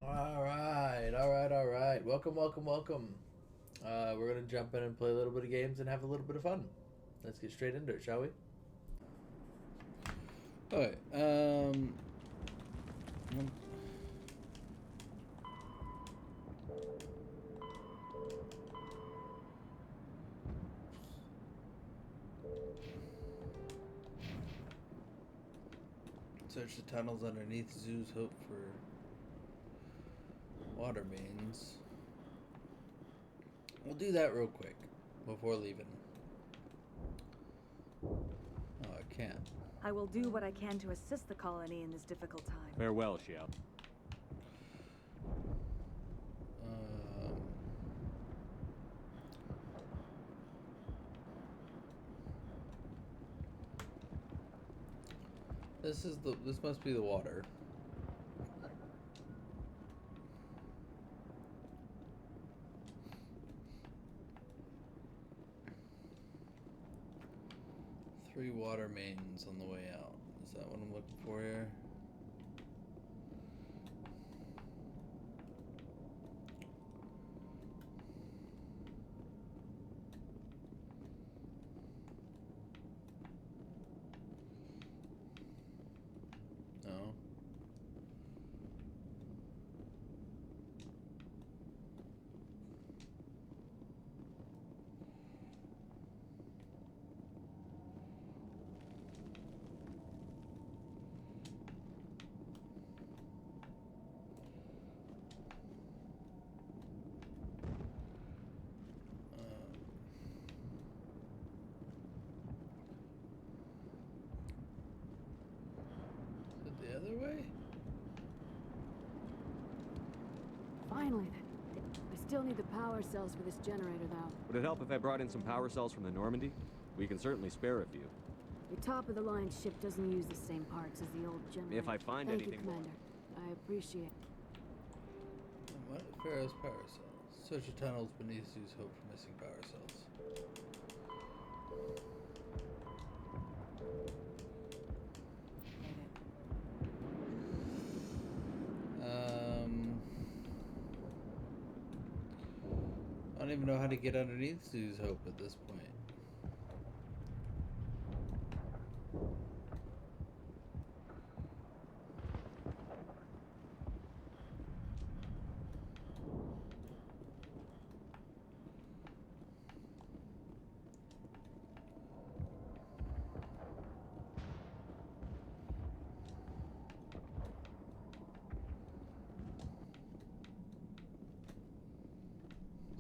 All right. Welcome. We're gonna jump in and play a little bit of games and have a little bit of fun. Let's get straight into it, shall we? Okay. Search the tunnels underneath Zoo's Hope for water mains. We'll do that real quick before leaving. Oh, I can't. I will do what I can to assist the colony in this difficult time. Farewell, Xiao. This must be the water. Three water mains on the way out. Is that what I'm looking for here? No. The other way? Finally. I still need the power cells for this generator, though. Would it help if I brought in some power cells from the Normandy? We can certainly spare a few. Your top-of-the-line ship doesn't use the same parts as the old generator. If I find Thank anything you, Commander. I appreciate it. What? Pharaoh's power cells. Search the tunnels beneath Zoo's Hope for missing power cells. I don't even know how to get underneath Zoo's Hope at this point.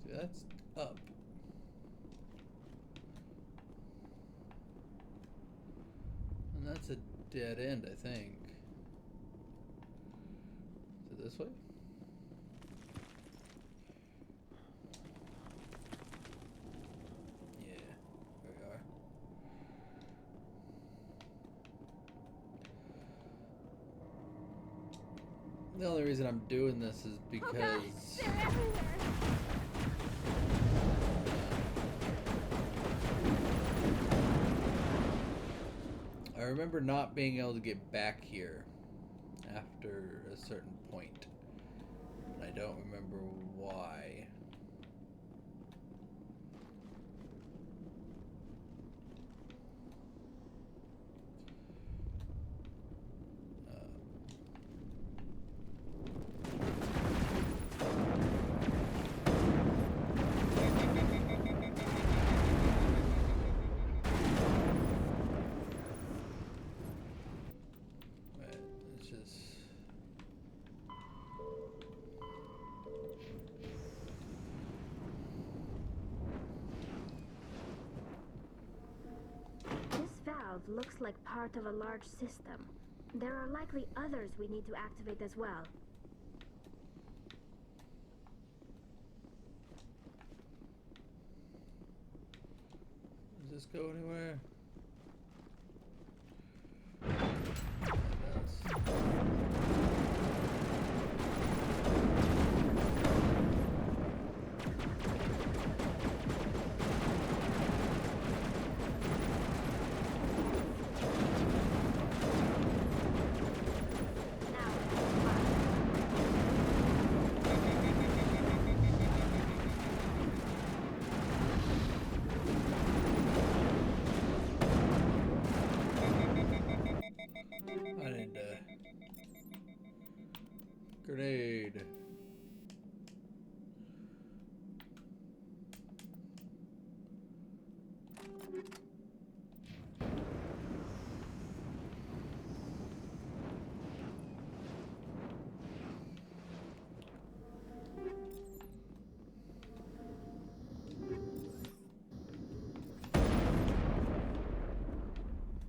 See, that's up. And that's a dead end, I think. Is it this way? Yeah, there we are. The only reason I'm doing this is because I remember not being able to get back here after a certain point. And I don't remember why. It's just... This valve looks like part of a large system. There are likely others we need to activate as well. Does this go anywhere? Now, Grenade.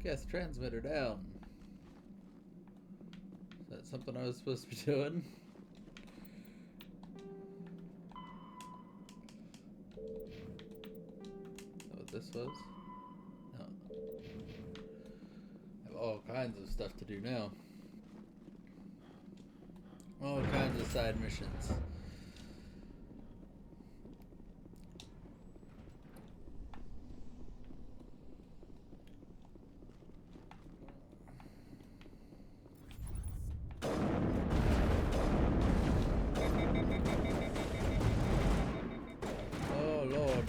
Gas transmitter down. Is that something I was supposed to be doing? Is that what this was? No. I have all kinds of stuff to do now. All kinds of side missions. Oh Lord.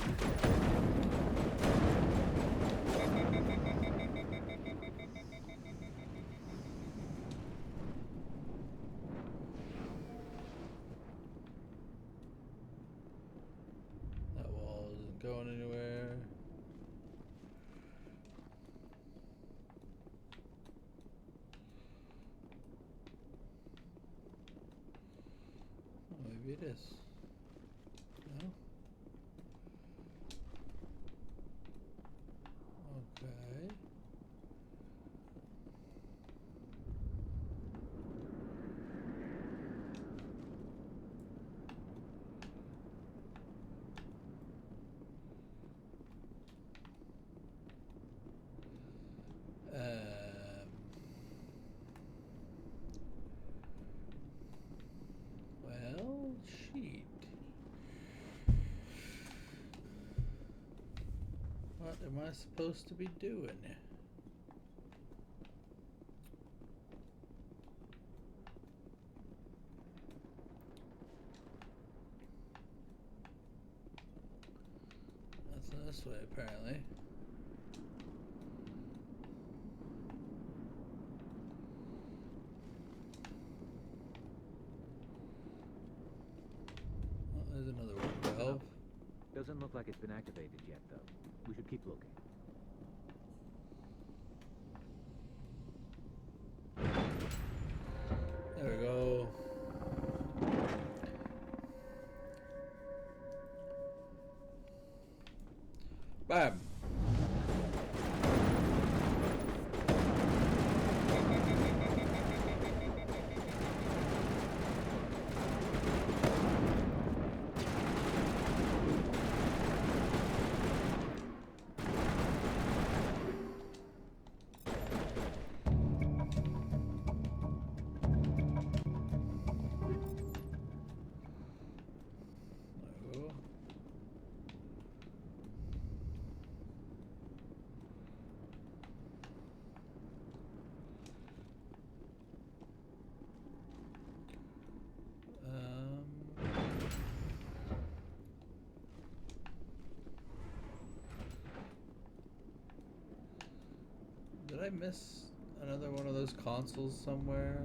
That wall isn't going anywhere. Oh, maybe it is. No? Okay. Well, sheet. What am I supposed to be doing? That's this way, apparently. Oh, there's another one. Valve. Doesn't look like it's been activated yet, though. We should keep looking. There we go. Bam. Oh. Did I miss another one of those consoles somewhere?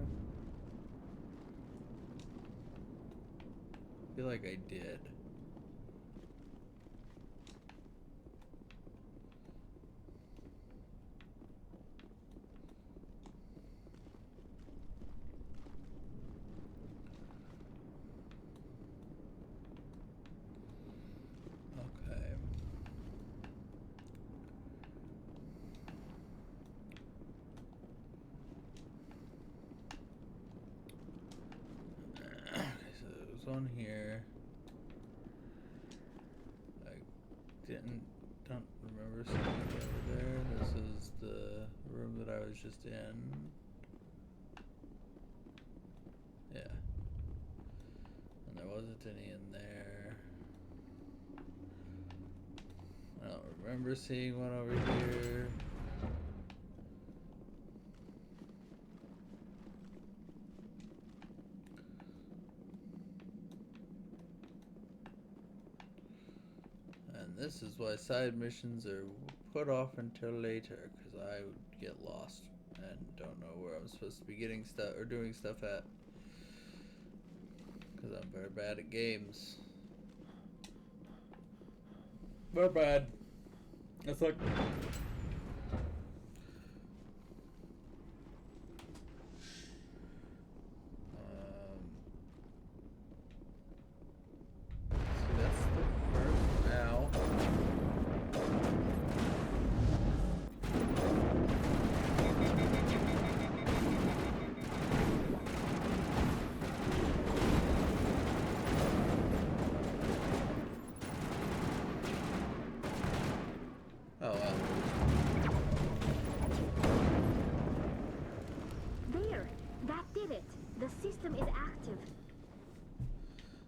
I feel like I did. Okay. So it was on here. Don't remember seeing it over there. This is the room that I was just in. Yeah. And there wasn't any in there. I don't remember seeing one over here. This is why side missions are put off until later, because I would get lost and don't know where I'm supposed to be getting stuff or doing stuff at. Because I'm very bad at games. We're bad. It's like... see, that's the first now. Oh, well. There! That did it! The system is active.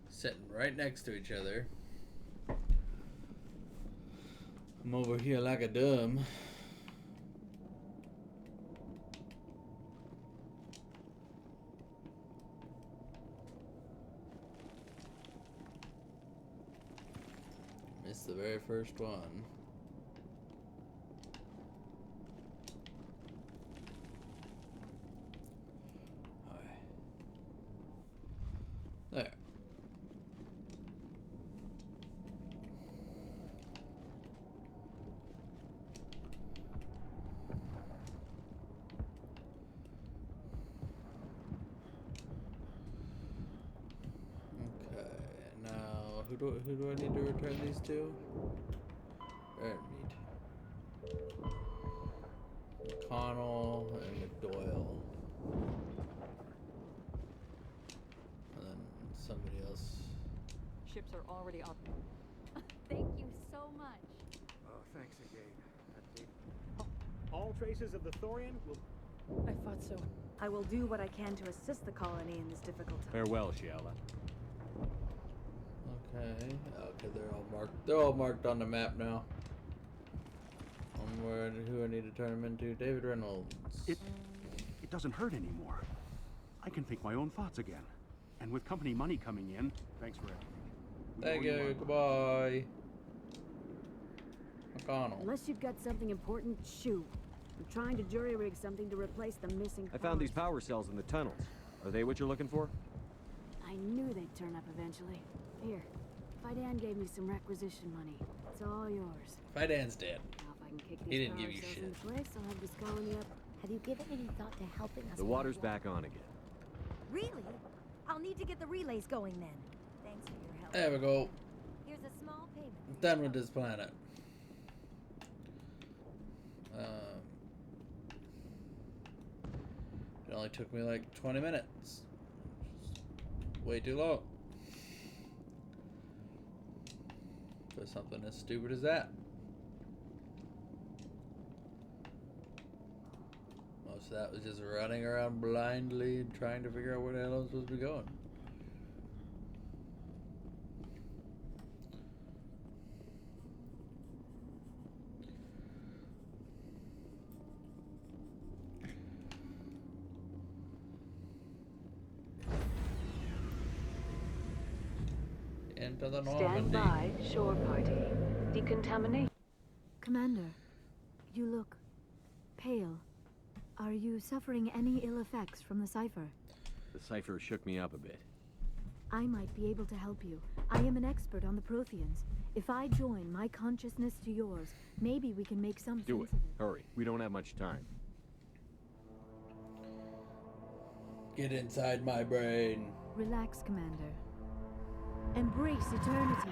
Sitting right next to each other. I'm over here like a dumb. Missed the very first one. There. Okay, now who do I need to return these to? Mead. McConnell and McDoyle. And then somebody else. Ships are already on. Thank you so much. Oh, thanks again. All traces of the thorium will... I thought so. I will do what I can to assist the colony in this difficult time. Farewell, Shiala. Okay. Okay, they're all marked on the map now. Who I need to turn them into? David Reynolds. It doesn't hurt anymore. I can think my own thoughts again. And with company money coming in, thanks for everything. Thank you. Goodbye. McConnell. Unless you've got something important, shoot. I'm trying to jury-rig something to replace the missing I found these power power cells in the tunnels. Are they what you're looking for? I knew they'd turn up eventually. Here, Fidan gave me some requisition money. It's all yours. Fidan's dead. Now if I can kick He these didn't power give you cells shit. into place, I'll have this colony up. Have you given any thought to helping us? The with water's our back on again. Really? I'll need to get the relays going then. Thanks for your help. There we go. Here's a small payment. Done with this planet. It only took me like 20 minutes. Way too long. For something as stupid as that. Most of that was just running around blindly trying to figure out where the hell I was supposed to be going. Into the Normandy. Stand by, shore party. Decontamination. Commander, you look pale. Are you suffering any ill effects from the cipher? The cipher shook me up a bit. I might be able to help you. I am an expert on the Protheans. If I join my consciousness to yours, maybe we can make some Do sense it. of it. Hurry. We don't have much time. Get inside my brain. Relax, Commander. Embrace eternity.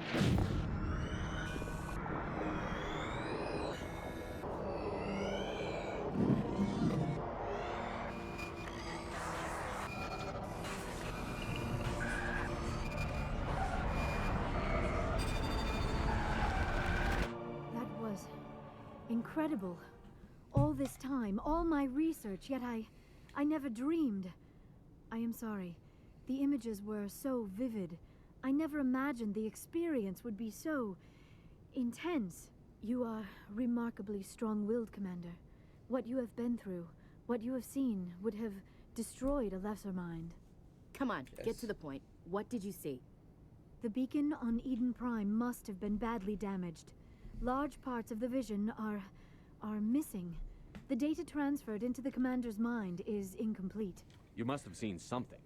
That was incredible. All this time, all my research, yet I never dreamed. I am sorry. The images were so vivid. I never imagined the experience would be so intense. You are remarkably strong-willed, Commander. What you have been through, what you have seen, would have destroyed a lesser mind. Come on, get to the point. What did you see? The beacon on Eden Prime must have been badly damaged. Large parts of the vision are missing. The data transferred into the Commander's mind is incomplete. You must have seen something.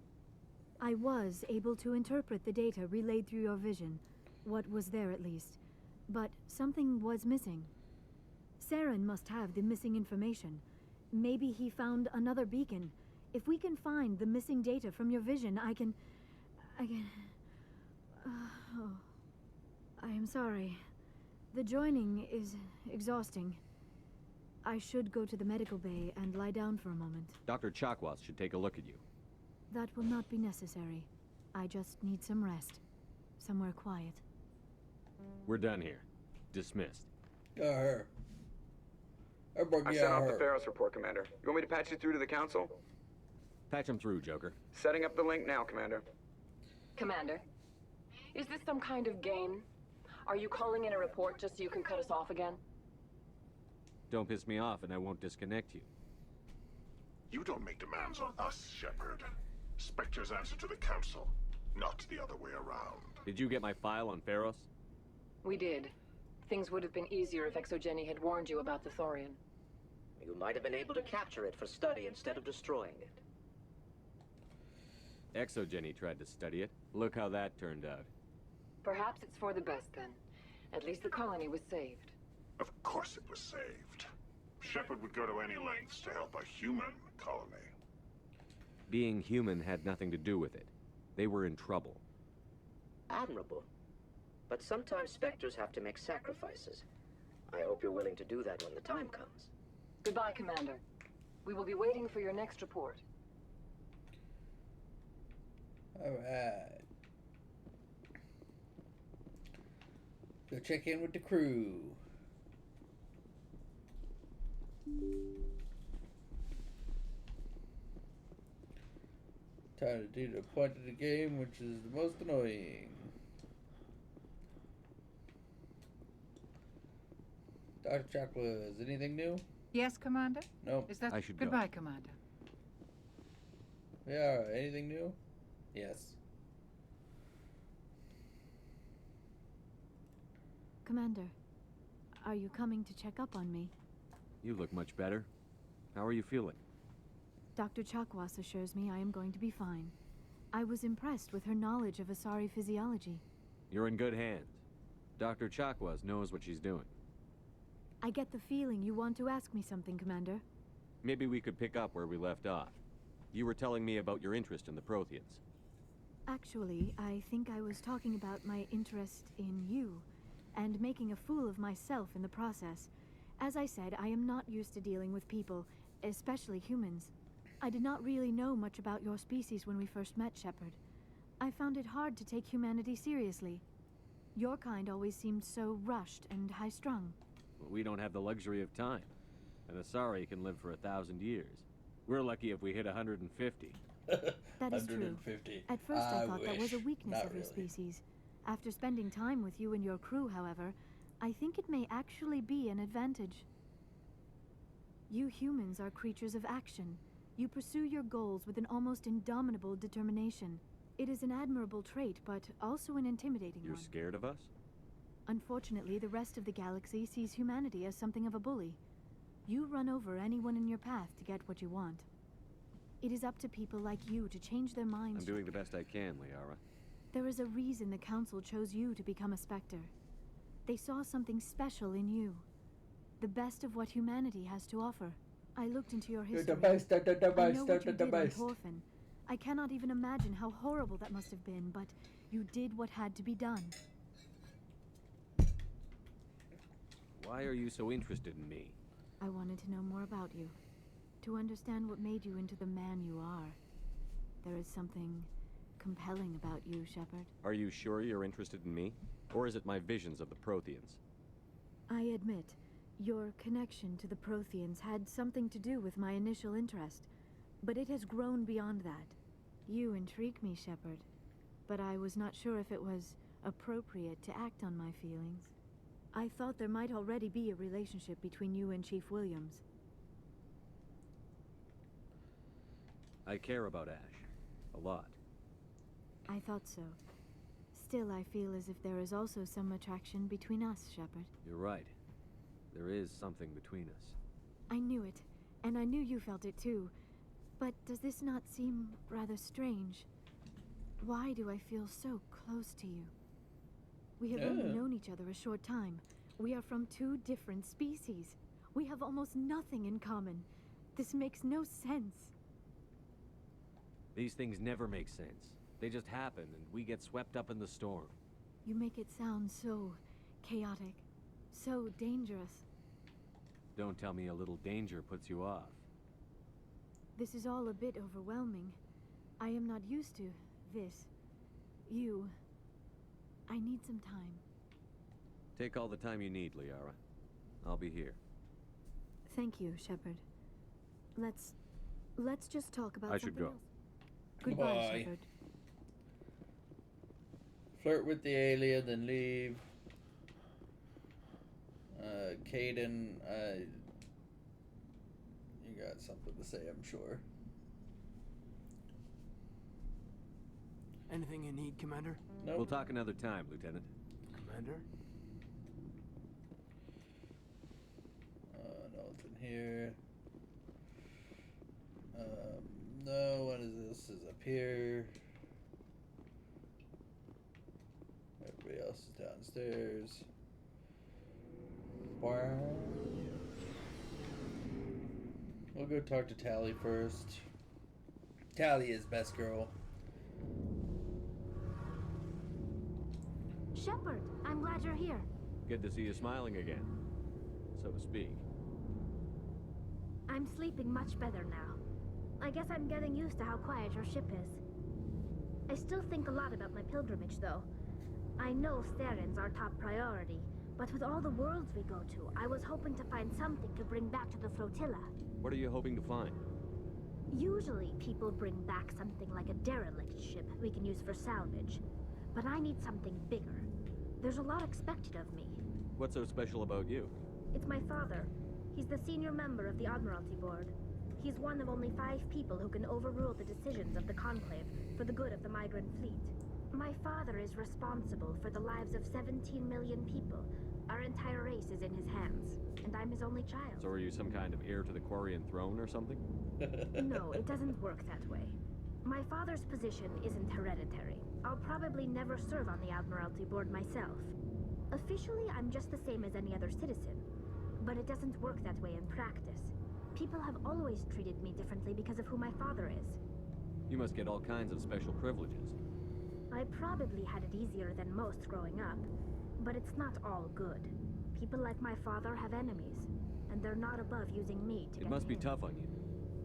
I was able to interpret the data relayed through your vision. What was there, at least. But something was missing. Saren must have the missing information. Maybe he found another beacon. If we can find the missing data from your vision, I can... oh. I am sorry. The joining is exhausting. I should go to the medical bay and lie down for a moment. Dr. Chakwas should take a look at you. That will not be necessary. I just need some rest. Somewhere quiet. We're done here. Dismissed. Her. I sent off the Pharos report, Commander. You want me to patch you through to the Council? Patch him through, Joker. Setting up the link now, Commander. Commander, is this some kind of game? Are you calling in a report just so you can cut us off again? Don't piss me off and I won't disconnect you. You don't make demands on us, Shepard. Spectres answer to the Council, not the other way around. Did you get my file on Pharos? We did. Things would have been easier if Exogeny had warned you about the Thorian. You might have been able to capture it for study instead of destroying it. Exogeny tried to study it. Look how that turned out. Perhaps it's for the best then. At least the colony was saved. Of course it was saved. Shepard would go to any lengths to help a human colony. Being human had nothing to do with it. They were in trouble. Admirable. But sometimes Spectres have to make sacrifices. I hope you're willing to do that when the time comes. Goodbye, Commander. We will be waiting for your next report. Alright. Go check in with the crew. Time to do the point of the game, which is the most annoying. Dr. Chakwas, anything new? Yes, Commander? Nope. Is that... I should Goodbye, go. Commander. Yeah, anything new? Yes. Commander, are you coming to check up on me? You look much better. How are you feeling? Dr. Chakwas assures me I am going to be fine. I was impressed with her knowledge of Asari physiology. You're in good hands. Dr. Chakwas knows what she's doing. I get the feeling you want to ask me something, Commander. Maybe we could pick up where we left off. You were telling me about your interest in the Protheans. Actually, I think I was talking about my interest in you, and making a fool of myself in the process. As I said, I am not used to dealing with people, especially humans. I did not really know much about your species when we first met, Shepard. I found it hard to take humanity seriously. Your kind always seemed so rushed and high-strung. Well, we don't have the luxury of time. An Asari can live for 1,000 years. We're lucky if we hit 150. That is true. At first I thought that was a weakness of your species. After spending time with you and your crew, however, I think it may actually be an advantage. You humans are creatures of action. You pursue your goals with an almost indomitable determination. It is an admirable trait, but also an intimidating one. You're scared of us? Unfortunately, the rest of the galaxy sees humanity as something of a bully. You run over anyone in your path to get what you want. It is up to people like you to change their minds. I'm doing the best I can, Liara. There is a reason the Council chose you to become a Spectre. They saw something special in you. The best of what humanity has to offer. I looked into your history. You're the best, the I know what you the did in best. Torfin. I cannot even imagine how horrible that must have been, but you did what had to be done. Why are you so interested in me? I wanted to know more about you. To understand what made you into the man you are. There is something compelling about you, Shepard. Are you sure you're interested in me? Or is it my visions of the Protheans? I admit, your connection to the Protheans had something to do with my initial interest, but it has grown beyond that. You intrigue me, Shepard, but I was not sure if it was appropriate to act on my feelings. I thought there might already be a relationship between you and Chief Williams. I care about Ash. A lot. I thought so. Still, I feel as if there is also some attraction between us, Shepard. You're right. There is something between us. I knew it, and I knew you felt it too. But does this not seem rather strange? Why do I feel so close to you? We have only known each other a short time. We are from two different species. We have almost nothing in common. This makes no sense. These things never make sense. They just happen, and we get swept up in the storm. You make it sound so chaotic, so dangerous. Don't tell me a little danger puts you off. This is all a bit overwhelming. I am not used to this. I need some time. Take all the time you need, Liara. I'll be here. Thank you, Shepard. Let's just talk about I should something go. else. Goodbye, Goodbye. Shepard. Flirt with the alien, then leave. Caden, you got something to say, I'm sure. Anything you need, Commander? Nope. We'll talk another time, Lieutenant. Commander? Nothing here. No, what is this? This is up here. Everybody else is downstairs. We'll go talk to Tally first. Tally is best girl. Shepard, I'm glad you're here. Good to see you smiling again, so to speak. I'm sleeping much better now. I guess I'm getting used to how quiet your ship is. I still think a lot about my pilgrimage, though. I know Steren's our top priority, but with all the worlds we go to, I was hoping to find something to bring back to the flotilla. What are you hoping to find? Usually, people bring back something like a derelict ship we can use for salvage. But I need something bigger. There's a lot expected of me. What's so special about you? It's my father. He's the senior member of the Admiralty Board. He's one of only 5 people who can overrule the decisions of the Conclave for the good of the migrant fleet. My father is responsible for the lives of 17 million people. Our entire race is in his hands, and I'm his only child. So are you some kind of heir to the Quarian throne or something? No, it doesn't work that way. My father's position isn't hereditary. I'll probably never serve on the Admiralty Board myself. Officially, I'm just the same as any other citizen. But it doesn't work that way in practice. People have always treated me differently because of who my father is. You must get all kinds of special privileges. I probably had it easier than most growing up. But it's not all good. People like my father have enemies, and they're not above using me to It must be tough on you.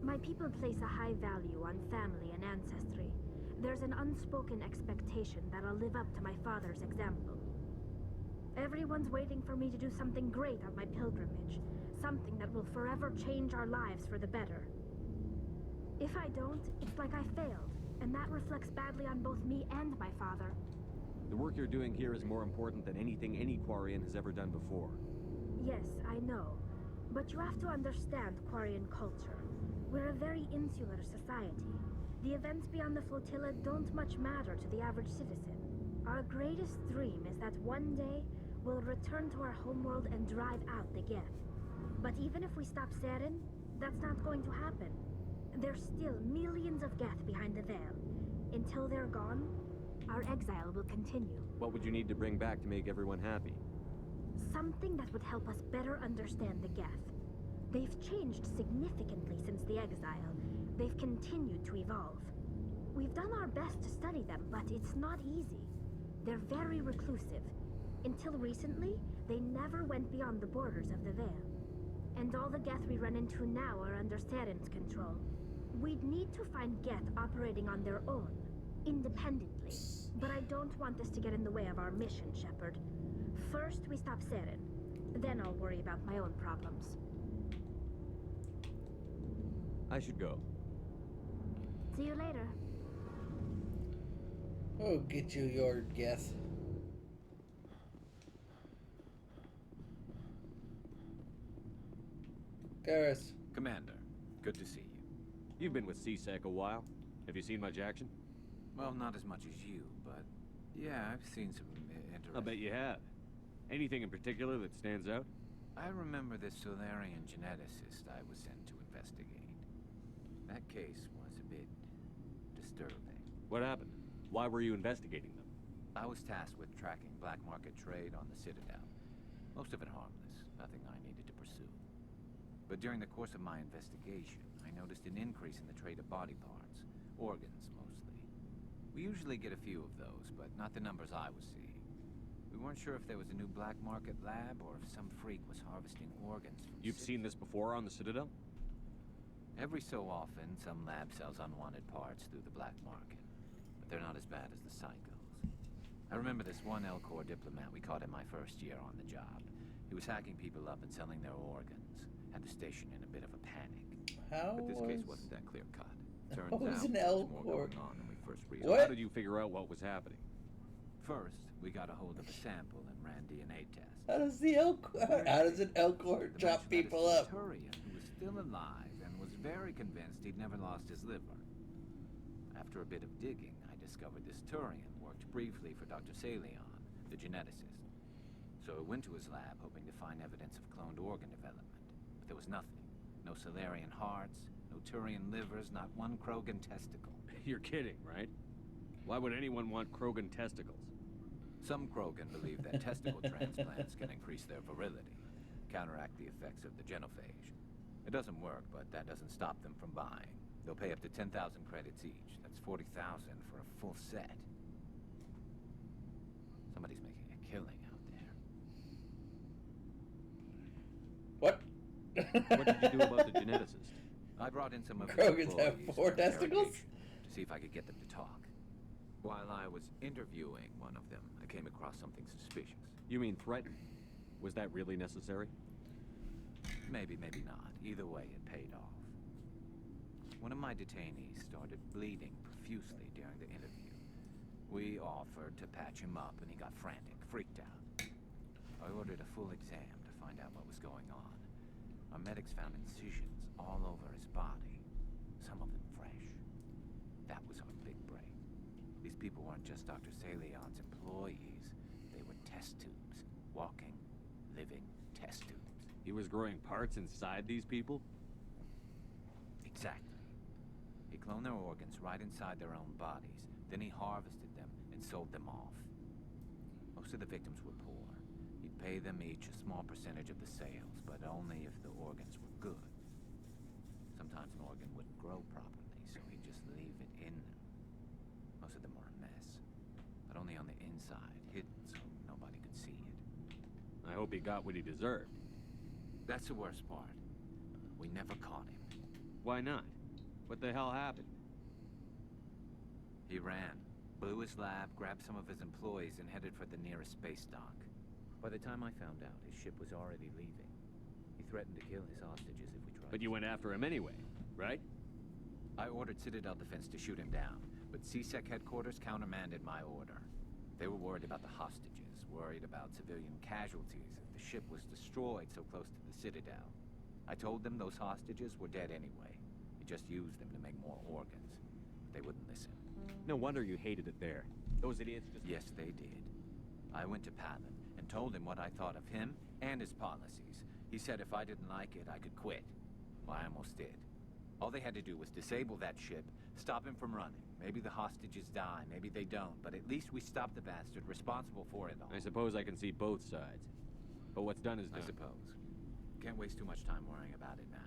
My people place a high value on family and ancestry. There's an unspoken expectation that I'll live up to my father's example. Everyone's waiting for me to do something great on my pilgrimage. Something that will forever change our lives for the better. If I don't, it's like I failed, and that reflects badly on both me and my father. The work you're doing here is more important than anything any Quarian has ever done before. Yes, I know. But you have to understand Quarian culture. We're a very insular society. The events beyond the flotilla don't much matter to the average citizen. Our greatest dream is that one day we'll return to our homeworld and drive out the Geth. But even if we stop Saren, that's not going to happen. There's still millions of Geth behind the veil. Until they're gone, our exile will continue. What would you need to bring back to make everyone happy? Something that would help us better understand the Geth. They've changed significantly since the exile. They've continued to evolve. We've done our best to study them, but it's not easy. They're very reclusive. Until recently, they never went beyond the borders of the Veil. And all the Geth we run into now are under Saren's control. We'd need to find Geth operating on their own, independently. But I don't want this to get in the way of our mission, Shepard. First, we stop Saren. Then I'll worry about my own problems. I should go. See you later. Oh, get you your Geth. Garrus. Commander, good to see you. You've been with CSEC a while. Have you seen much action? Well, not as much as you, but yeah, I've seen some interesting... I'll bet you have. Anything in particular that stands out? I remember this Solarian geneticist I was sent to investigate. That case was a bit disturbing. What happened? Why were you investigating them? I was tasked with tracking black market trade on the Citadel. Most of it harmless, nothing I needed to pursue. But during the course of my investigation, I noticed an increase in the trade of body parts, organs mostly. We usually get a few of those, but not the numbers I was seeing. We weren't sure if there was a new black market lab or if some freak was harvesting organs from You've seen this before on the Citadel? Every so often, some lab sells unwanted parts through the black market, but they're not as bad as the psychos. I remember this one L-Corps diplomat we caught in my first year on the job. He was hacking people up and selling their organs. Had the station in a bit of a panic. But this case wasn't that clear-cut. Turns out was an there was more L-Corps? going on than we first So realized. how did you figure out what was happening? First, we got a hold of a sample and ran DNA tests. How does an L-Corps chop people up? Turian, who was still alive and was very convinced he'd never lost his liver. After a bit of digging, I discovered this Turian worked briefly for Dr. Salion, the geneticist. So I went to his lab hoping to find evidence of cloned organ development. But there was nothing. No Salarian hearts, no Turian livers, not one Krogan testicle. You're kidding, right? Why would anyone want Krogan testicles? Some Krogan believe that testicle transplants can increase their virility, counteract the effects of the genophage. It doesn't work, but that doesn't stop them from buying. They'll pay up to 10,000 credits each. That's 40,000 for a full set. Somebody's making a killing out there. What? What did you do about the geneticist? I brought in some of his Krogans have employees 4 for testicles? interrogation to see if I could get them to talk. While I was interviewing one of them, I came across something suspicious. You mean threatened? Was that really necessary? Maybe, maybe not. Either way, it paid off. One of my detainees started bleeding profusely during the interview. We offered to patch him up, and he got frantic, freaked out. I ordered a full exam to find out what was going on. Our medics found incisions all over his body, some of them fresh. That was our big break. These people weren't just Dr. Salion's employees. They were test tubes. Walking, living test tubes. He was growing parts inside these people? Exactly. He cloned their organs right inside their own bodies. Then he harvested them and sold them off. Most of the victims were poor. He'd pay them each a small percentage of the sales, but only if the organs were good. Sometimes an organ wouldn't grow properly, so he'd just leave it in them. Most of them were a mess, but only on the inside, hidden so nobody could see it. I hope he got what he deserved. That's the worst part. We never caught him. Why not? What the hell happened? He ran, blew his lab, grabbed some of his employees, and headed for the nearest space dock. By the time I found out, his ship was already leaving. He threatened to kill his hostages if we tried. But you went after him anyway, right? I ordered Citadel Defense to shoot him down, but CSEC headquarters countermanded my order. They were worried about the hostages, worried about civilian casualties if the ship was destroyed so close to the Citadel. I told them those hostages were dead anyway. We just used them to make more organs. They wouldn't listen. No wonder you hated it there. Those idiots just... Yes, they did. I went to Palin and told him what I thought of him and his policies. He said if I didn't like it, I could quit. Well, I almost did. All they had to do was disable that ship, stop him from running. Maybe the hostages die, maybe they don't, but at least we stopped the bastard responsible for it all. I suppose I can see both sides. But what's done is done. I suppose. Can't waste too much time worrying about it now.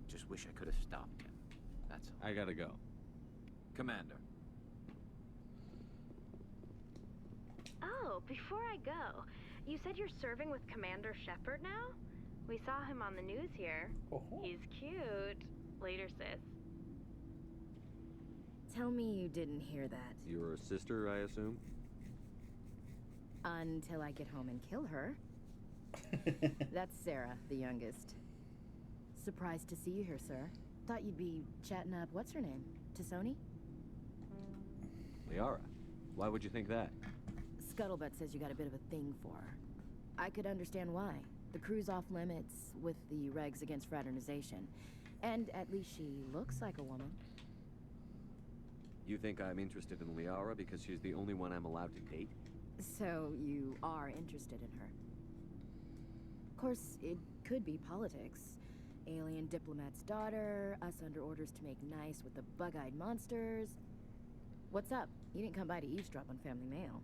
Just wish I could have stopped him. That's all. I gotta go. Commander. Oh, before I go, you said you're serving with Commander Shepard now? We saw him on the news here. He's cute. Later, sis. Tell me you didn't hear that. Your sister, I assume? Until I get home and kill her. That's Sarah, the youngest. Surprised to see you here, sir. Thought you'd be chatting up, what's her name? Tassoni? Liara. Why would you think that? Scuttlebutt says you got a bit of a thing for her. I could understand why. The crew's off limits with the regs against fraternization. And at least she looks like a woman. You think I'm interested in Liara because she's the only one I'm allowed to date? So you are interested in her. Of course, it could be politics. Alien diplomat's daughter, us under orders to make nice with the bug-eyed monsters. What's up? You didn't come by to eavesdrop on family mail.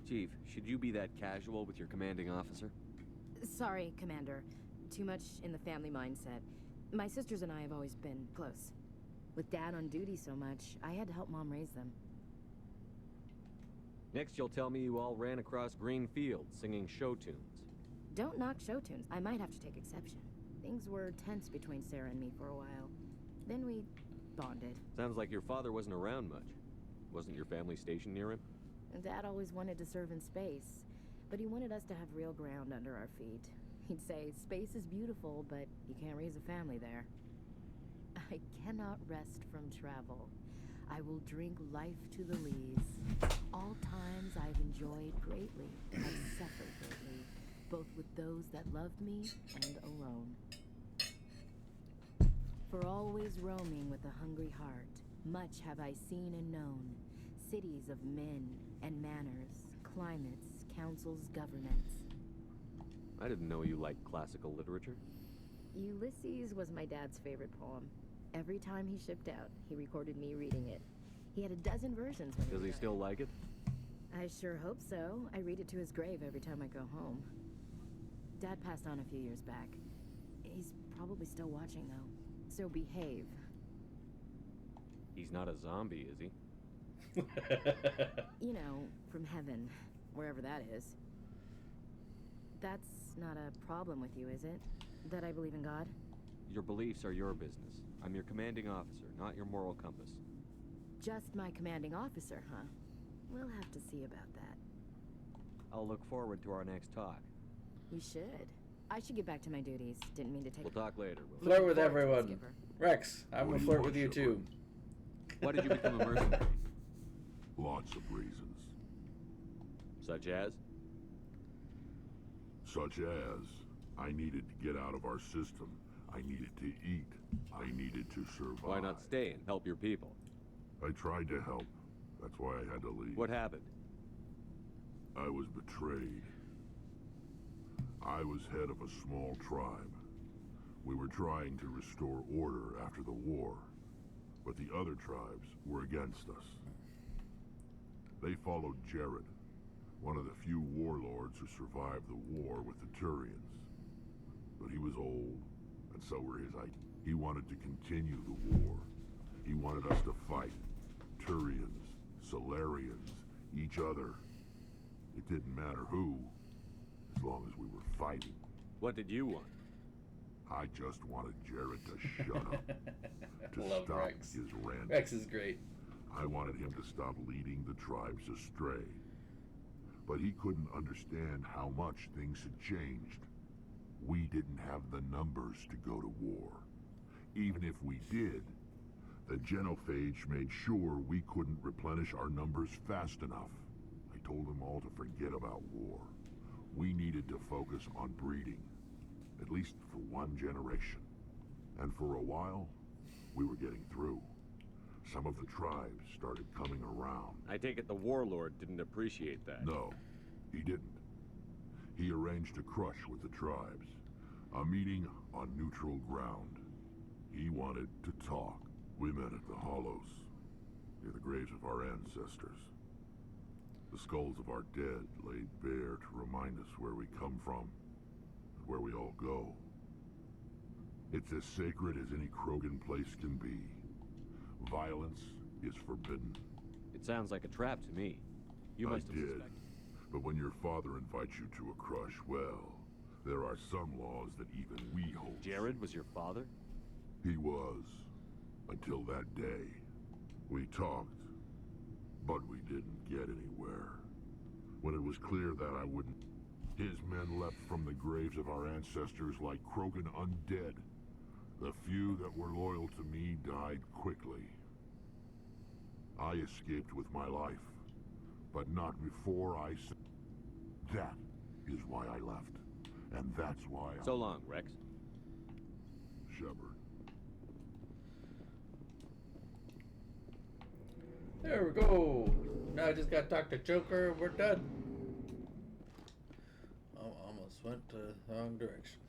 Chief, should you be that casual with your commanding officer? Sorry, Commander. Too much in the family mindset. My sisters and I have always been close. With Dad on duty so much, I had to help Mom raise them. Next, you'll tell me you all ran across green fields singing show tunes. Don't knock show tunes. I might have to take exception. Things were tense between Sarah and me for a while. Then we bonded. Sounds like your father wasn't around much. Wasn't your family stationed near him? Dad always wanted to serve in space, but he wanted us to have real ground under our feet. He'd say, space is beautiful, but you can't raise a family there. I cannot rest from travel. I will drink life to the lees. All times I've enjoyed greatly, I've suffered greatly, both with those that loved me and alone. For always roaming with a hungry heart, much have I seen and known, cities of men and manners, climates, councils, governments. I didn't know you liked classical literature. Ulysses was my dad's favorite poem. Every time he shipped out, he recorded me reading it. He had a dozen versions when Does he still like it? I sure hope so. I read it to his grave every time I go home. Dad passed on a few years back. He's probably still watching, though. So behave. He's not a zombie, is he? You know, from heaven, wherever that is. That's not a problem with you, is it? That I believe in God? Your beliefs are your business. I'm your commanding officer, not your moral compass. Just my commanding officer, huh? We'll have to see about that. I'll look forward to our next talk. We should. I should get back to my duties. Didn't mean to take... We'll talk later. Flirt with everyone. Rex, I'm gonna flirt with you too. Why did you become a mercenary? Lots of reasons. Such as? Such as, I needed to get out of our system. I needed to eat. I needed to survive. Why not stay and help your people? I tried to help. That's why I had to leave. What happened? I was betrayed. I was head of a small tribe. We were trying to restore order after the war, but the other tribes were against us. They followed Jared, one of the few warlords who survived the war with the Turians. But he was old, and so were his ideas. He wanted to continue the war. He wanted us to fight. Turians, Solarians, each other. It didn't matter who, as long as we were fighting. What did you want? I just wanted Jared to shut up. To Love stop Rex. his rant. Rex is great. I wanted him to stop leading the tribes astray. But he couldn't understand how much things had changed. We didn't have the numbers to go to war. Even if we did, the genophage made sure we couldn't replenish our numbers fast enough. I told them all to forget about war. We needed to focus on breeding, at least for one generation. And for a while, we were getting through. Some of the tribes started coming around. I take it the warlord didn't appreciate that. No, he didn't. He arranged a crush with the tribes. A meeting on neutral ground. He wanted to talk. We met at the Hollows, near the graves of our ancestors. The skulls of our dead laid bare to remind us where we come from, and where we all go. It's as sacred as any Krogan place can be. Violence is forbidden. It sounds like a trap to me. You must have suspected. But when your father invites you to a crush, well, there are some laws that even we hold. Jared was your father? He was. Until that day. We talked, but we didn't get anywhere. When it was clear that I wouldn't, his men leapt from the graves of our ancestors like Krogan undead. The few that were loyal to me died quickly. I escaped with my life, but not before I... That is why I left. And that's why So long, Rex. Shepard. There we go. Now I just gotta talk to Joker and we're done. Oh, almost went the wrong direction.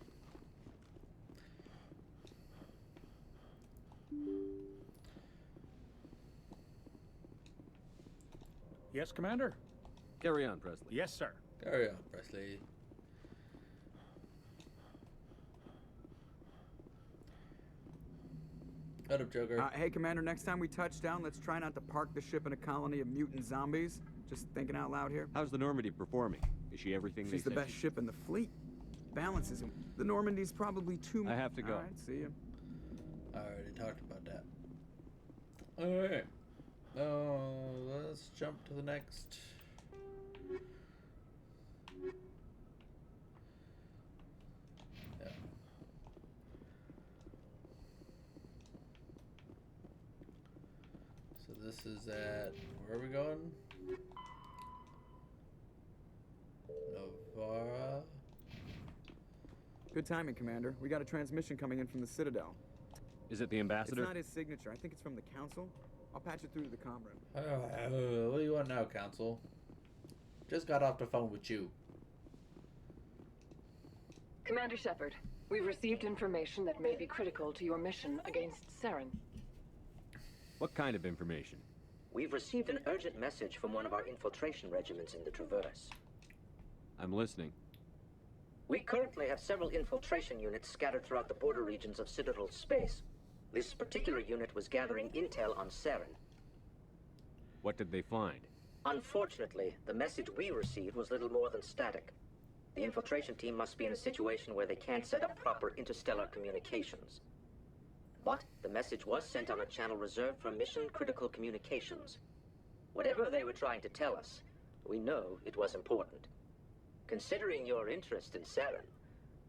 Yes, Commander? Carry on, Presley. Yes, sir. Carry on, Presley. What up, Joker? Hey, Commander, next time we touch down, let's try not to park the ship in a colony of mutant zombies. Just thinking out loud here. How's the Normandy performing? Is she everything She's the best ship in the fleet. Balances him. The Normandy's probably too much. I have to go. All right, see you. I already talked about that. Alright. Let's jump to the next. Yeah. So this is at, where are we going? Novara. Good timing, Commander. We got a transmission coming in from the Citadel. Is it the ambassador? It's not his signature. I think it's from the Council. I'll patch it through to the comm room. What do you want now, Council? Just got off the phone with you. Commander Shepard, we've received information that may be critical to your mission against Saren. What kind of information? We've received an urgent message from one of our infiltration regiments in the Traverse. I'm listening. We currently have several infiltration units scattered throughout the border regions of Citadel space. This particular unit was gathering intel on Saren. What did they find? Unfortunately, the message we received was little more than static. The infiltration team must be in a situation where they can't set up proper interstellar communications. But the message was sent on a channel reserved for mission-critical communications. Whatever they were trying to tell us, we know it was important. Considering your interest in Saren,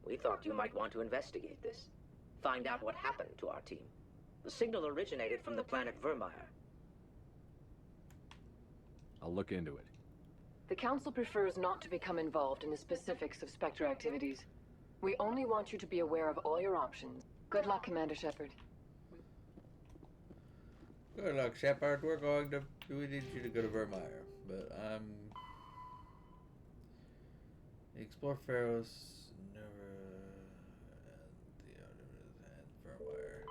we thought you might want to investigate this. Find out what happened to our team. The signal originated from the planet Vermeer. I'll look into it. The Council prefers not to become involved in the specifics of Spectre activities. We only want you to be aware of all your options. Good luck, Commander Shepard. Good luck, Shepard. We need you to go to Vermeer, but explore Pharaoh's never and Vermeer.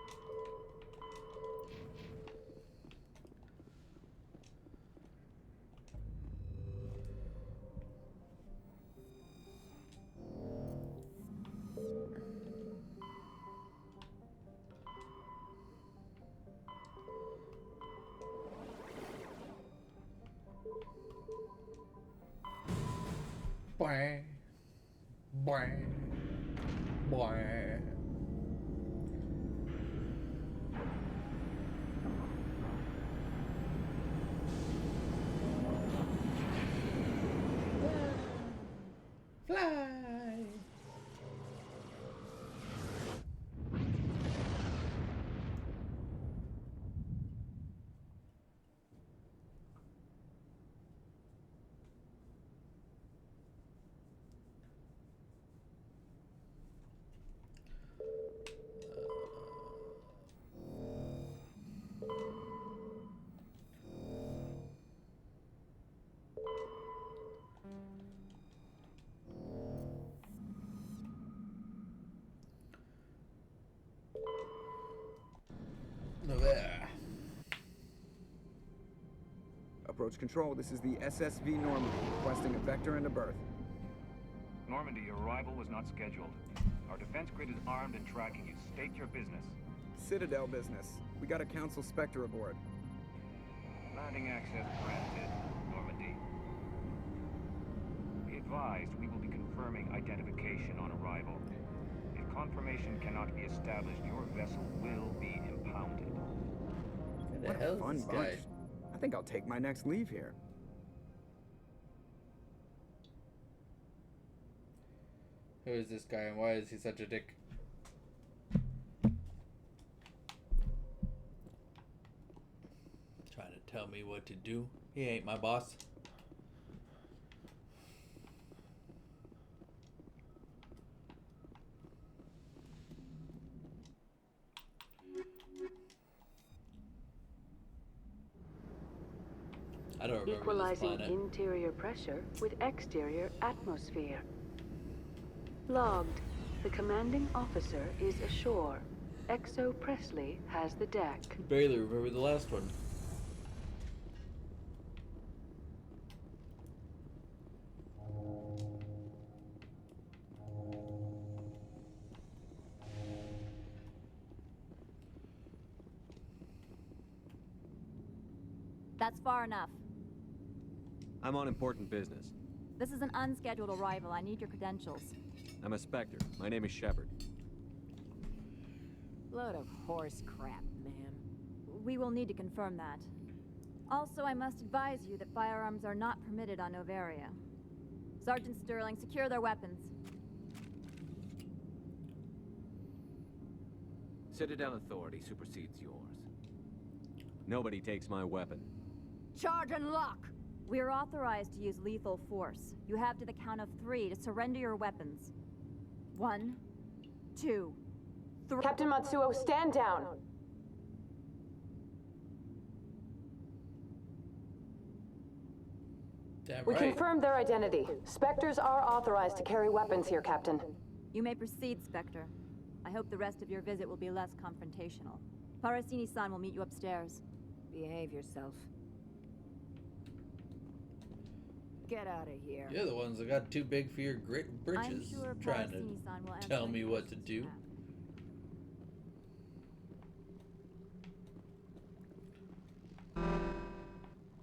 Boing. Boing. Boing. Fly. There. Approach control. This is the SSV Normandy, requesting a vector and a berth. Normandy, your arrival was not scheduled. Our defense grid is armed and tracking you. State your business. Citadel business. We got a Council Spectre aboard. Landing access granted, Normandy. Be advised, we will be confirming identification on arrival. If confirmation cannot be established, your vessel will be impounded. What a fun bunch. I think I'll take my next leave here. Who is this guy and why is he such a dick? Trying to tell me what to do? He ain't my boss. I don't remember Equalizing this planet. interior pressure with exterior atmosphere. Logged. The commanding officer is ashore. Exo Presley has the deck. Barely remember the last one. That's far enough. I'm on important business. This is an unscheduled arrival. I need your credentials. I'm a Spectre. My name is Shepard. Load of horse crap, ma'am. We will need to confirm that. Also, I must advise you that firearms are not permitted on Novaria. Sergeant Sterling, secure their weapons. Citadel authority supersedes yours. Nobody takes my weapon. Charge and lock! We are authorized to use lethal force. You have to the count of 3 to surrender your weapons. 1, 2, 3. Captain Matsuo, stand down! Damn We right. confirmed their identity. Spectres are authorized to carry weapons here, Captain. You may proceed, Spectre. I hope the rest of your visit will be less confrontational. Parasini-san will meet you upstairs. Behave yourself. Get out of here. You're the ones that got too big for your great britches, sure trying Parasini-san will to answer tell any me what to questions do. you have.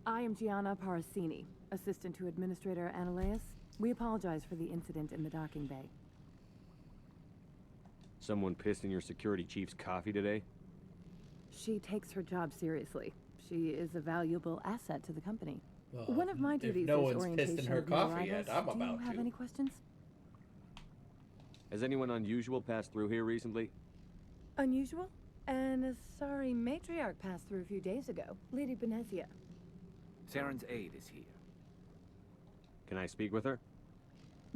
I am Gianna Parasini, assistant to Administrator Ananias. We apologize for the incident in the docking bay. Someone pissed in your security chief's coffee today? She takes her job seriously. She is a valuable asset to the company. Well, One of my duties no is one's orientation pissed in her of new coffee arrivals. yet, I'm Do about you have to. any questions? Has anyone unusual passed through here recently? Unusual? And a sorry matriarch passed through a few days ago. Lady Benezia. Saren's aide is here. Can I speak with her?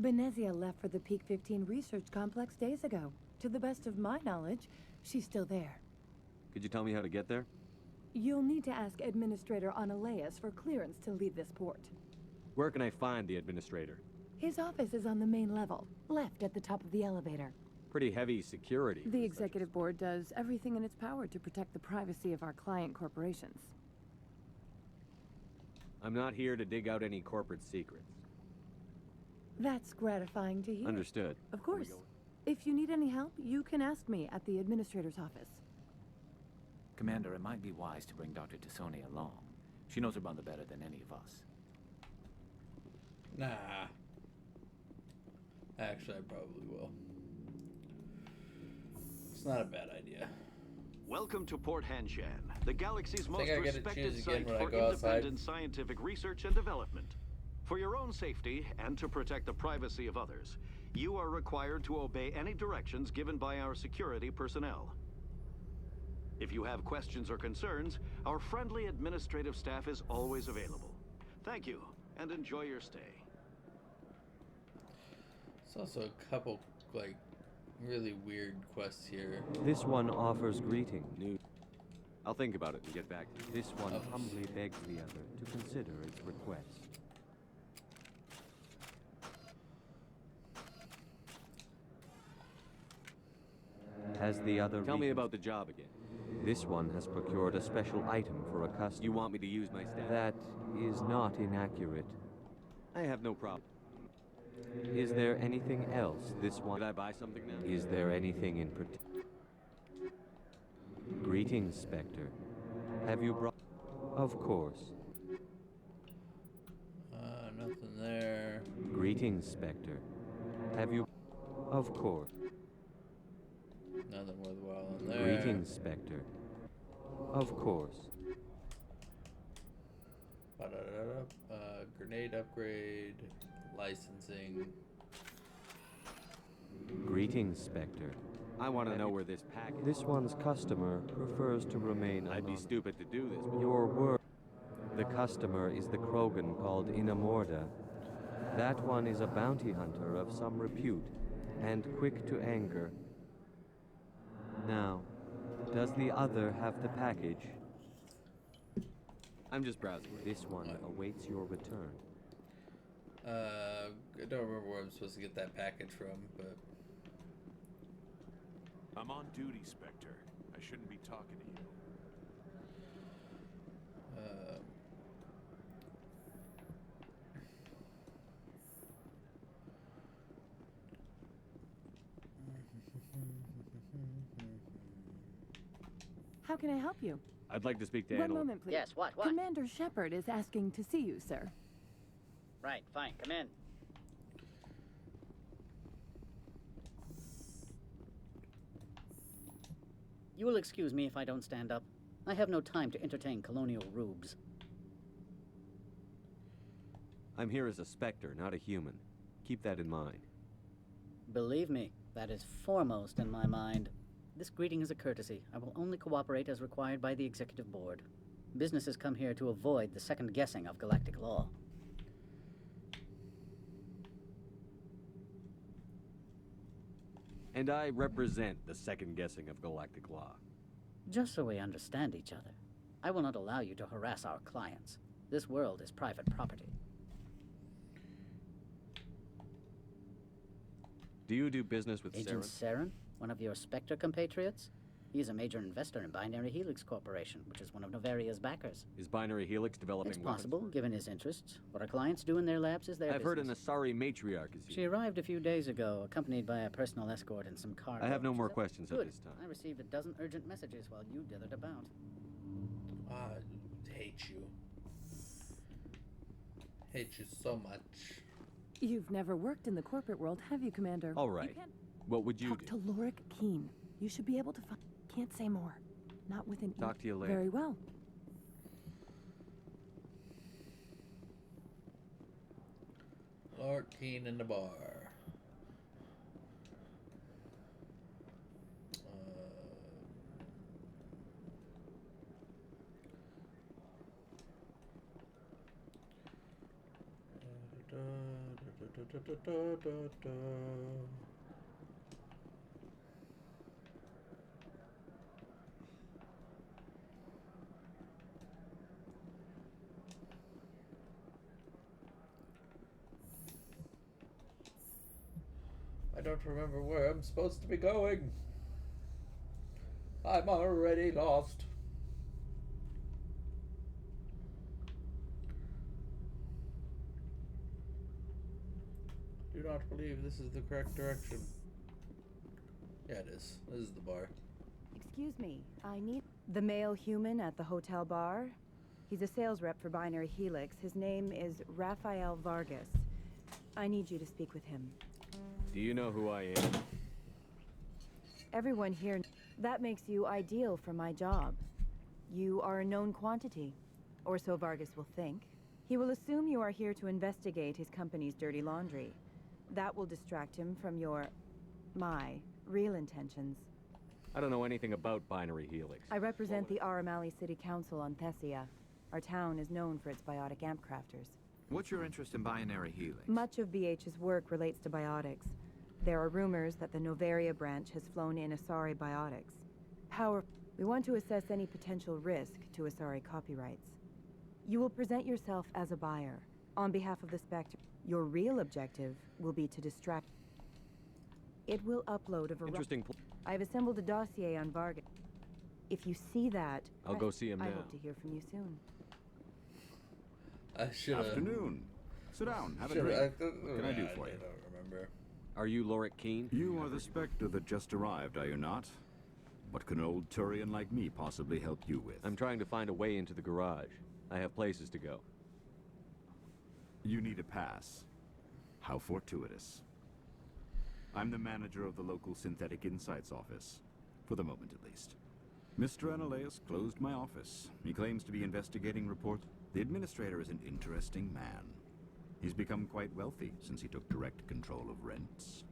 Benezia left for the Peak 15 research complex days ago. To the best of my knowledge, she's still there. Could you tell me how to get there? You'll need to ask Administrator Ananias for clearance to leave this port. Where can I find the administrator? His office is on the main level, left at the top of the elevator. Pretty heavy security. The executive board does everything in its power to protect the privacy of our client corporations. I'm not here to dig out any corporate secrets. That's gratifying to hear. Understood. Of course. If you need any help, you can ask me at the administrator's office. Commander, it might be wise to bring Dr. Tassoni along. She knows her mother better than any of us. Nah. Actually, I probably will. It's not a bad idea. Welcome to Port Hanshan, the galaxy's most I get to respected choose again site when I for go outside. independent scientific research and development. For your own safety and to protect the privacy of others, you are required to obey any directions given by our security personnel. If you have questions or concerns, our friendly administrative staff is always available. Thank you, and enjoy your stay. There's also a couple, like, really weird quests here. This one offers greeting. I'll think about it and get back to you. This one humbly begs the other to consider its request. Has the other... Tell me about the job again. This one has procured a special item for a customer. You want me to use my staff? That is not inaccurate. I have no problem. Is there anything else this one... Did I buy something now? Is there anything in particular? Greetings, Spectre. Have you brought... Of course. Nothing there. Greetings, Spectre. Have you... Of course. Nothing worthwhile in there. Greetings, Spectre. Of course. Grenade upgrade, licensing. Greetings, Spectre. I want to know where this package... This one's customer prefers to remain I'd be stupid to do this. Your word. The customer is the Krogan called Inamorda. That one is a bounty hunter of some repute, and quick to anger. Now, does the other have the package? I'm just browsing. This one awaits your return. I don't remember where I'm supposed to get that package from, but... I'm on duty, Spectre. I shouldn't be talking to you. How can I help you? I'd like to speak to One moment, please. Yes, what? Commander Shepard is asking to see you, sir. Right, fine, come in. You will excuse me if I don't stand up. I have no time to entertain colonial rubes. I'm here as a Spectre, not a human. Keep that in mind. Believe me, that is foremost in my mind. This greeting is a courtesy. I will only cooperate as required by the Executive Board. Businesses come here to avoid the second guessing of galactic law. And I represent the second guessing of galactic law. Just so we understand each other, I will not allow you to harass our clients. This world is private property. Do you do business with Agent Saren, one of your Spectre compatriots? He's a major investor in Binary Helix Corporation, which is one of Novaria's backers. Is Binary Helix developing It's possible, given his interests. What our clients do in their labs is their I've heard an Asari matriarch is here. She arrived a few days ago, accompanied by a personal escort and some cargo. I have no more questions Good. at this time. I received a dozen urgent messages while you dithered about. I hate you. Hate you so much. You've never worked in the corporate world, have you, Commander? All right. What would you Talk do? to Lorik Keen. You should be able to find... Can't say more. Not with an... Talk to you later. Very well. Lord Keen in the bar. I don't remember where I'm supposed to be going. I'm already lost. Do not believe this is the correct direction. Yeah, it is. This is the bar. Excuse me, I need the male human at the hotel bar. He's a sales rep for Binary Helix. His name is Rafael Vargas. I need you to speak with him. Do you know who I am? Everyone here, that makes you ideal for my job. You are a known quantity, or so Vargas will think. He will assume you are here to investigate his company's dirty laundry. That will distract him from my real intentions. I don't know anything about Binary Helix. I represent the Aramali City Council on Thessia. Our town is known for its biotic amp crafters. What's your interest in Binary Helix? Much of BH's work relates to biotics. There are rumors that the Novaria branch has flown in Asari biotics. We want to assess any potential risk to Asari copyrights. You will present yourself as a buyer. On behalf of the Spectre, your real objective will be to distract. It will upload a variety. Interesting. I've assembled a dossier on Vargas. If you see that, I'll go see him now. I hope to hear from you soon. I should have. Afternoon. Sit down. Have a drink. What can I do for you? I don't remember. Are you Lorik Keen? You are the Spectre that just arrived, are you not? What can an old Turian like me possibly help you with? I'm trying to find a way into the garage. I have places to go. You need a pass. How fortuitous. I'm the manager of the local Synthetic Insights office. For the moment, at least. Mr. Analaeus closed my office. He claims to be investigating reports. The administrator is an interesting man. He's become quite wealthy since he took direct control of rents.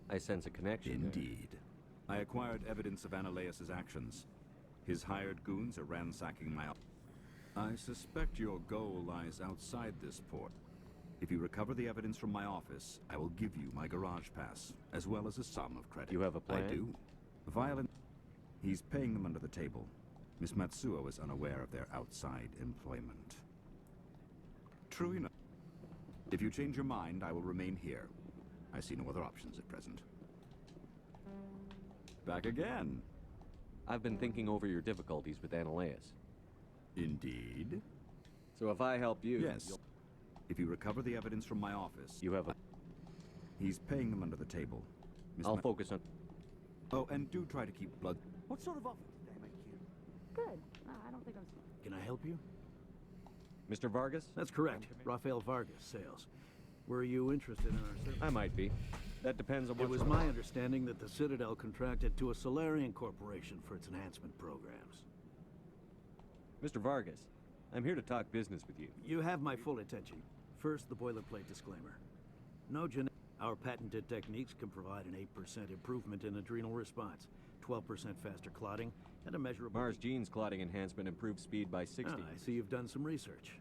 I sense a connection. Indeed. I acquired evidence of Analaeus' actions. His hired goons are ransacking my office. I suspect your goal lies outside this port. If you recover the evidence from my office, I will give you my garage pass, as well as a sum of credit. You have a plan? I do. Violent. He's paying them under the table. Miss Matsuo is unaware of their outside employment. True enough. If you change your mind, I will remain here. I see no other options at present. Back again. I've been thinking over your difficulties with Analaeus. Indeed. So if I help you... Yes. If you recover the evidence from my office... You have a... He's paying them under the table. I'll focus on... Oh, and do try to keep blood... What sort of offer did they make you? Good. No, I don't think I'm... Can I help you? Mr. Vargas? That's correct. Rafael Vargas, sales. Were you interested in our service? I might be. That depends on what... It was my understanding that the Citadel contracted to a Solarian corporation for its enhancement programs. Mr. Vargas, I'm here to talk business with you. You have my full attention. First, the boilerplate disclaimer. No genetic... Our patented techniques can provide an 8% improvement in adrenal response, 12% faster clotting, and a measurable... Mars Gene's clotting enhancement improves speed by 60. Ah, I see you've done some research.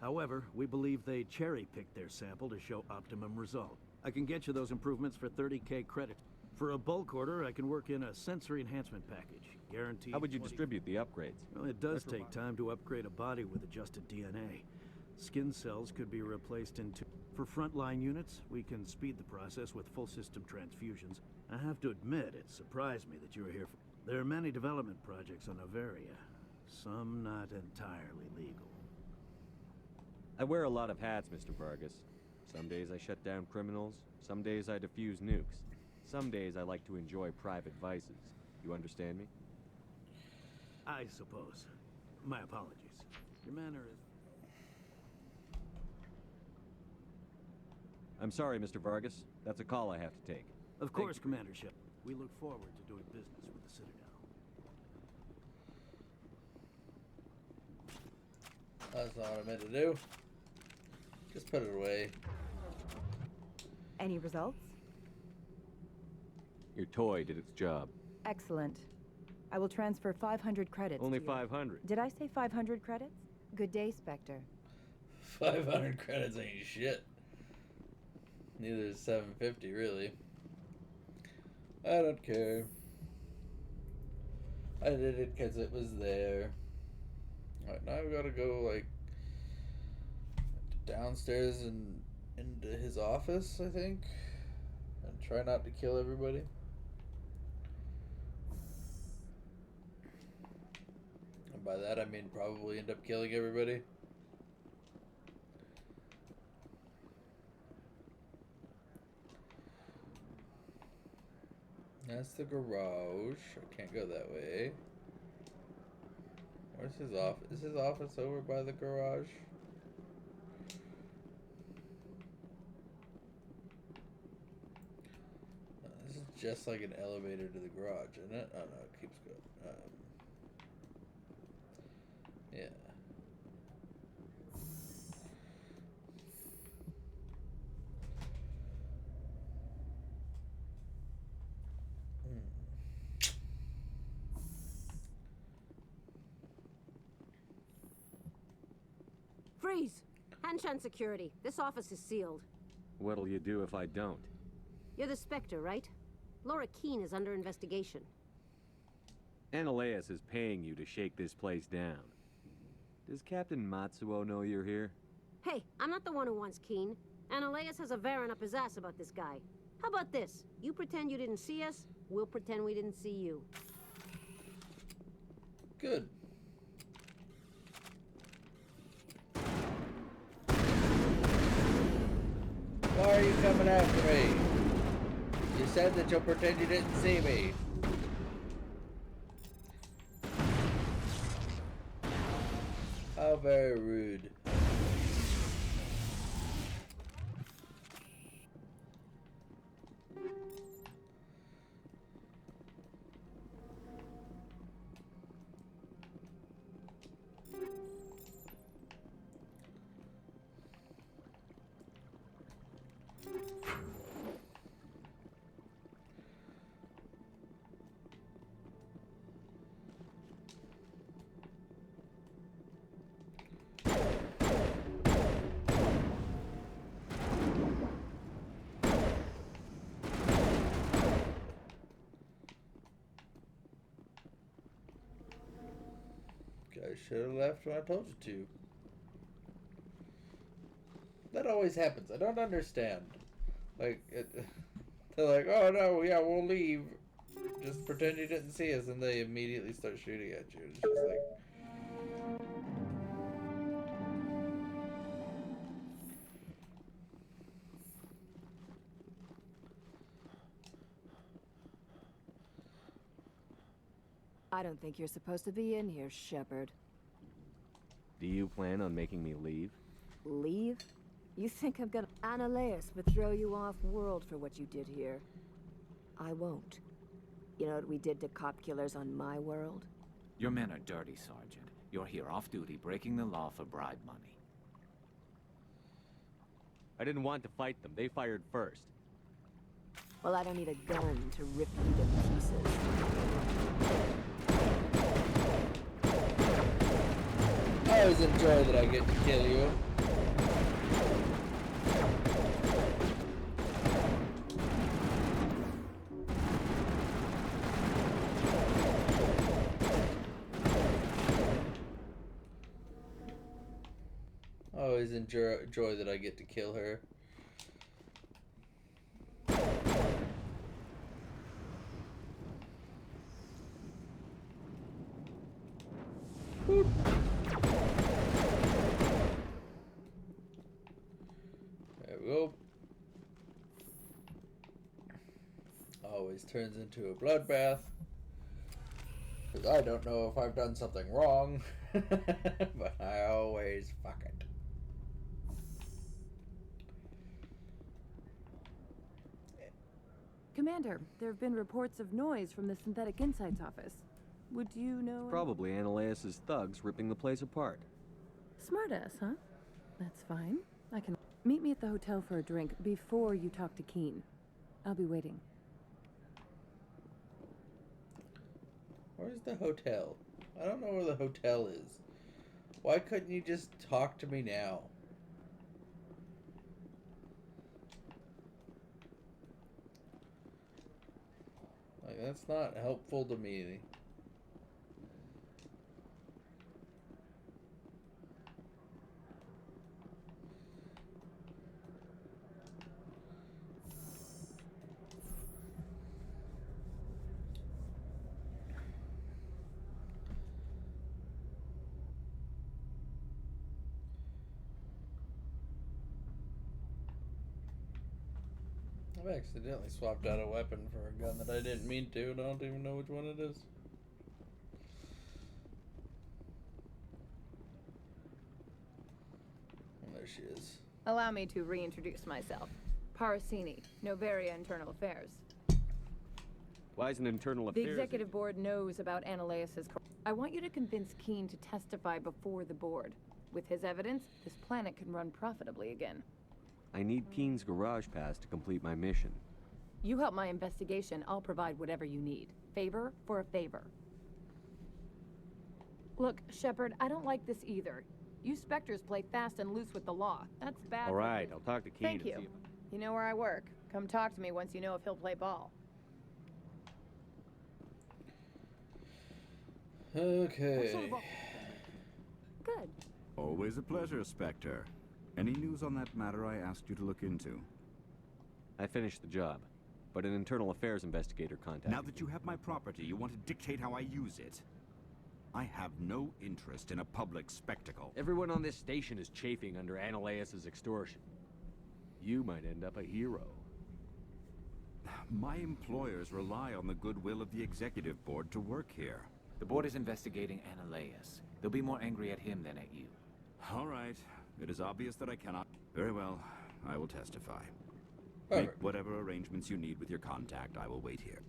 However, we believe they cherry-picked their sample to show optimum result. I can get you those improvements for 30K credits. For a bulk order, I can work in a sensory enhancement package, guaranteed... How would you distribute the upgrades? Well, it does take time to upgrade a body with adjusted DNA. Skin cells could be replaced into... For frontline units, we can speed the process with full system transfusions. I have to admit, it surprised me that you were here for... There are many development projects on Novaria, some not entirely legal. I wear a lot of hats, Mr. Vargas. Some days I shut down criminals, some days I defuse nukes. Some days I like to enjoy private vices. You understand me? I suppose. My apologies. Your manner is... I'm sorry, Mr. Vargas. That's a call I have to take. Of course, Commander Shepard. We look forward to doing business with the Citadel. That's not what I meant to do. Just put it away. Any results? Your toy did its job. Excellent. I will transfer 500 credits. Only to you. 500. Did I say 500 credits? Good day, Spectre. 500 credits ain't shit. Neither is 750, really. I don't care. I did it because it was there. Alright, now we gotta go, like, downstairs and into his office, I think. And try not to kill everybody. And by that I mean probably end up killing everybody. That's the garage. I can't go that way. Where's his office? Is his office over by the garage? This is just like an elevator to the garage, isn't it? Oh no, it keeps going. Yeah. Freeze! Hanshan security. This office is sealed. What'll you do if I don't? You're the Spectre, right? Laura Keene is under investigation. Analeus is paying you to shake this place down. Does Captain Matsuo know you're here? Hey, I'm not the one who wants Keene. Analeus has a Varen up his ass about this guy. How about this? You pretend you didn't see us, we'll pretend we didn't see you. Good. Why are you coming after me? You said that you'll pretend you didn't see me. How very rude. I should have left when I told you to. That always happens. I don't understand. Like, they're like, oh no, yeah, we'll leave. Just pretend you didn't see us, and they immediately start shooting at you. It's just like... I don't think you're supposed to be in here, Shepard. Do you plan on making me leave? Leave? You think I'm gonna... Analeus would throw you off-world for what you did here. I won't. You know what we did to cop killers on my world? Your men are dirty, Sergeant. You're here off-duty, breaking the law for bribe money. I didn't want to fight them. They fired first. Well, I don't need a gun to rip you to pieces. I always enjoy that I get to kill you. I always enjoy that I get to kill her. Boop. There we go. Always turns into a bloodbath. Because I don't know if I've done something wrong. But I always fuck it. Commander, there have been reports of noise from the Synthetic Insights office. Would you know... Probably Analeus' thugs ripping the place apart. Smartass, huh? That's fine. I can... Meet me at the hotel for a drink before you talk to Keen. I'll be waiting. Where's the hotel? I don't know where the hotel is. Why couldn't you just talk to me now? Like, that's not helpful to me. I've accidentally swapped out a weapon for a gun that I didn't mean to, and I don't even know which one it is. And there she is. Allow me to reintroduce myself. Parasini, Novaria Internal Affairs. Why is an internal The affairs... executive board knows about Analeus' I want you to convince Keen to testify before the board. With his evidence, this planet can run profitably again. I need Keen's garage pass to complete my mission. You help my investigation, I'll provide whatever you need. Favor for a favor. Look, Shepard, I don't like this either. You Spectres play fast and loose with the law. That's bad. All right, I'll talk to Keen Thank and you. see if... You know where I work. Come talk to me once you know if he'll play ball. Okay. Good. Always a pleasure, Spectre. Any news on that matter I asked you to look into? I finished the job, but an internal affairs investigator contacted Now that you have my property, you want to dictate how I use it? I have no interest in a public spectacle. Everyone on this station is chafing under Analeus' extortion. You might end up a hero. My employers rely on the goodwill of the executive board to work here. The board is investigating Analeus. They'll be more angry at him than at you. All right. It is obvious that I cannot... Very well. I will testify. Perfect. Make whatever arrangements you need with your contact. I will wait here.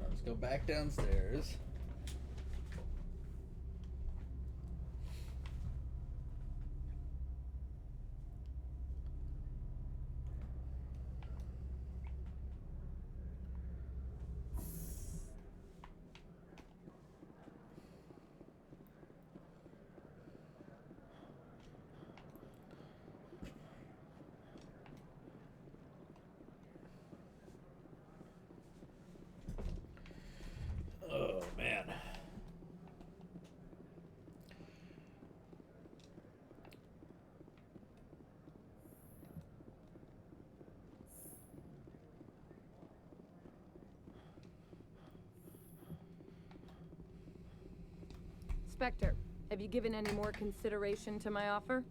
Let's go back downstairs. Oh, man. Spectre, have you given any more consideration to my offer?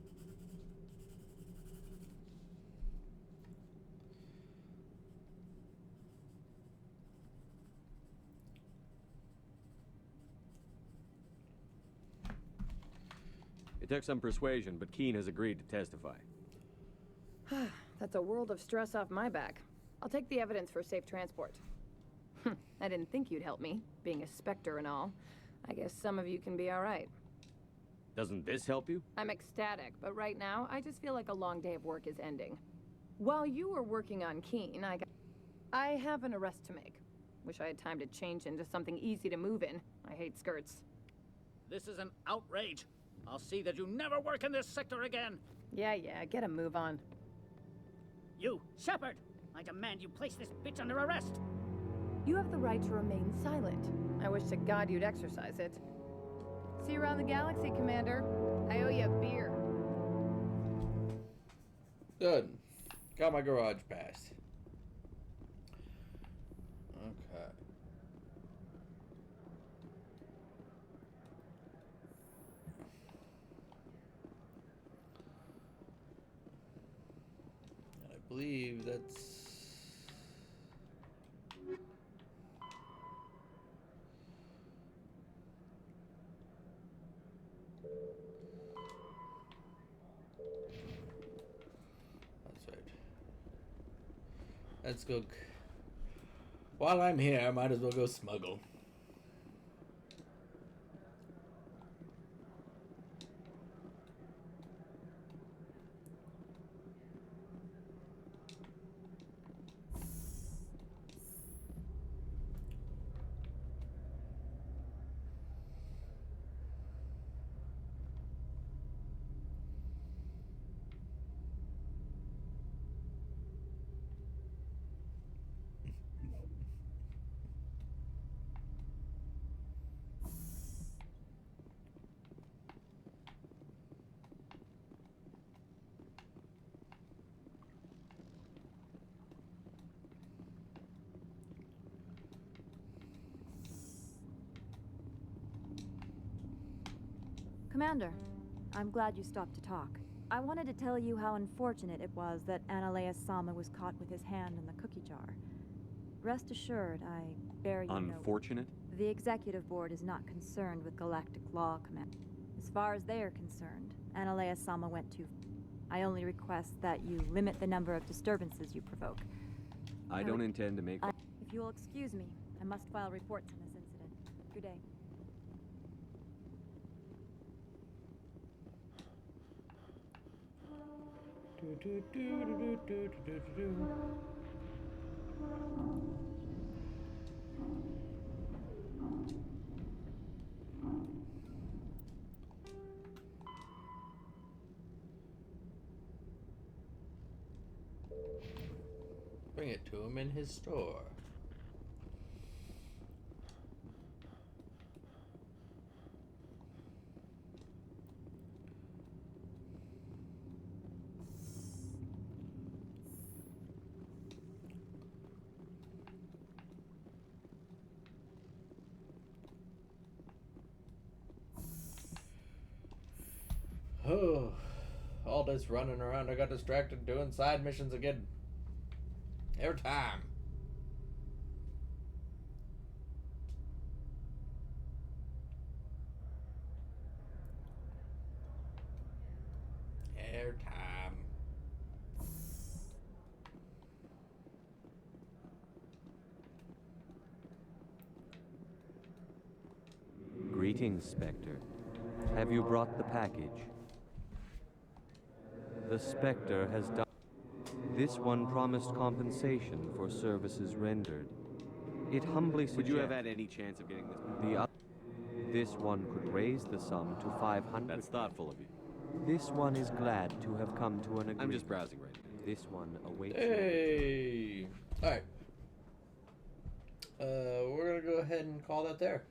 It took some persuasion, but Keene has agreed to testify. That's a world of stress off my back. I'll take the evidence for safe transport. I didn't think you'd help me, being a Spectre and all. I guess some of you can be alright. Doesn't this help you? I'm ecstatic, but right now, I just feel like a long day of work is ending. While you were working on Keene, I have an arrest to make. Wish I had time to change into something easy to move in. I hate skirts. This is an outrage. I'll see that you never work in this sector again. Yeah, get a move on. You, Shepard! I demand you place this bitch under arrest! You have the right to remain silent. I wish to God you'd exercise it. See you around the galaxy, Commander. I owe you a beer. Good. Got my garage pass. Okay. I believe that's... That's right. Let's go. While I'm here, I might as well go smuggle. Commander, I'm glad you stopped to talk. I wanted to tell you how unfortunate it was that Analeus Sama was caught with his hand in the cookie jar. Rest assured, I bear you Unfortunate? The Executive Board is not concerned with galactic law, Commander. As far as they are concerned, Analeus Sama went too far. I only request that you limit the number of disturbances you provoke. I don't intend to make... If you will excuse me, I must file reports on this incident. Good day. Bring it to him in his store. Oh, all this running around, I got distracted doing side missions again. Every time. Every time. Greetings, Spectre. Have you brought the package? The Spectre has done... This one promised compensation for services rendered. It humbly suggests... Would you have had any chance of getting this? This one could raise the sum to 500. That's thoughtful of you. This one is glad to have come to an agreement. I'm just browsing right now. This one awaits. Hey! Alright. We're gonna go ahead and call that there.